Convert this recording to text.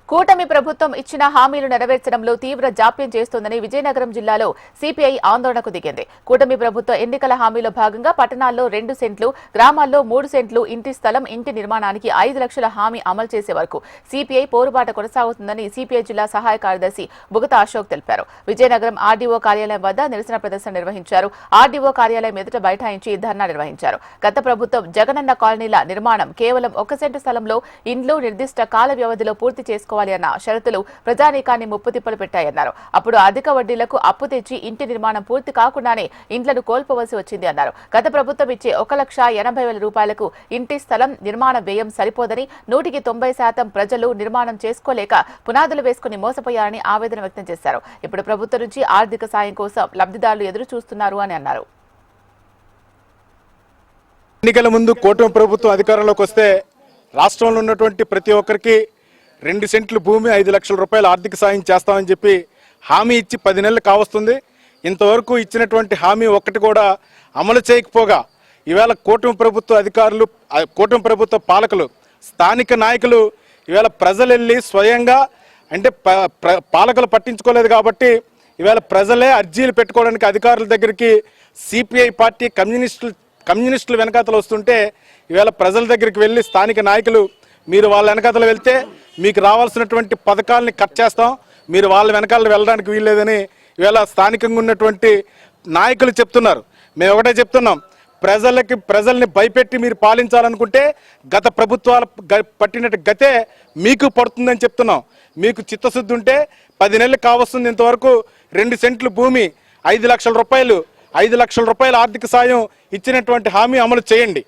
కూటమి ప్రభుత్వం ఇచ్చిన హామీలు నెరవేర్చడంలో తీవ్ర జాప్యం చేస్తోందని విజయనగరం జిల్లాలో సిపిఐ ఆందోళనకు దిగింది. కూటమి ప్రభుత్వ ఎన్నికల హామీలో భాగంగా పట్టణాల్లో 2 సెంట్లు, గ్రామాల్లో 3 సెంట్లు ఇంటి స్థలం, ఇంటి నిర్మాణానికి 5 లక్షల హామీ అమలు చేసే వరకు సిపిఐ పోరుబాట కొనసాగుతుందని సిపిఐ జిల్లా సహాయ కార్యదర్శి బుగత అశోక్ తెలిపారు. విజయనగరం ఆర్డీఓ కార్యాలయం వద్ద నిరసన ప్రదర్శన నిర్వహించారు. ఆర్డీఓ కార్యాలయం ఎదుట బైఠాయించి ధర్నా నిర్వహించారు. గత ప్రభుత్వం జగనన్న కాలనీల నిర్మాణం కేవలం 1 సెంటు స్థలంలో ఇండ్లు నిర్దిష్ట కాల వ్యవధిలో పూర్తి చేసుకోవాలి అన్న షరతులు ప్రజానీకాన్ని ముప్పుతిప్పలు పెట్టాయన్నారు. అప్పుడు అధిక వడ్డీలకు అప్పు తెచ్చి ఇంటి నిర్మాణం పూర్తి కాకుండానే ఇండ్లను కోల్పోవలసి వచ్చింది అన్నారు. గత ప్రభుత్వం ఇచ్చే 1,80,000 రూపాయలకు ఇంటి స్థలం నిర్మాణ వ్యయం సరిపోదని 190% ప్రజలు నిర్మాణం చేసుకోలేక పునాదులు వేసుకుని మోసపోయారని ఆవేదన వ్యక్తం చేశారు. ఇప్పుడు ప్రభుత్వం నుంచి ఆర్థిక సాయం కోసం లబ్ధిదారులు ఎదురు చూస్తున్నారు అని అన్నారు. ఎన్నికల ముందు కూటమి ప్రభుత్వం అధికారంలోకి వస్తే రాష్ట్రంలో ఉన్నటువంటి ప్రతి ఒక్కరికి 2 సెంట్లు భూమి 5 లక్షల రూపాయల ఆర్థిక సాయం చేస్తామని చెప్పి హామీ ఇచ్చి 10 నెలలు కావస్తుంది. ఇంతవరకు ఇచ్చినటువంటి హామీ ఒక్కటి కూడా అమలు చేయకపోగా ఈవేళ కూటమి ప్రభుత్వ అధికారులు, కూటమి ప్రభుత్వ పాలకులు, స్థానిక నాయకులు ఈవేళ ప్రజలు వెళ్ళి స్వయంగా అంటే పాలకులు పట్టించుకోలేదు కాబట్టి ఈవేళ ప్రజలే అర్జీలు పెట్టుకోవడానికి అధికారుల దగ్గరికి సిపిఐ పార్టీ కమ్యూనిస్టులు వెనకాతలు వస్తుంటే ఈవేళ ప్రజల దగ్గరికి వెళ్ళి స్థానిక నాయకులు మీరు వాళ్ళ వెనకాతలు వెళ్తే మీకు రావాల్సినటువంటి పథకాలని కట్ చేస్తాం, మీరు వాళ్ళ వెనకాల వెళ్ళడానికి వీల్లేదని ఈవేళ స్థానికంగా ఉన్నటువంటి నాయకులు చెప్తున్నారు. మేము ఒకటే చెప్తున్నాం, ప్రజల్ని భయపెట్టి మీరు పాలించాలనుకుంటే గత ప్రభుత్వాలు పట్టినట్టు గతే మీకు పడుతుందని చెప్తున్నాం. మీకు చిత్తశుద్ధి ఉంటే 10 నెలలు కావస్తుంది, ఇంతవరకు 2 సెంట్లు భూమి 5 లక్షల రూపాయలు ఆర్థిక సాయం ఇచ్చినటువంటి హామీ అమలు చేయండి.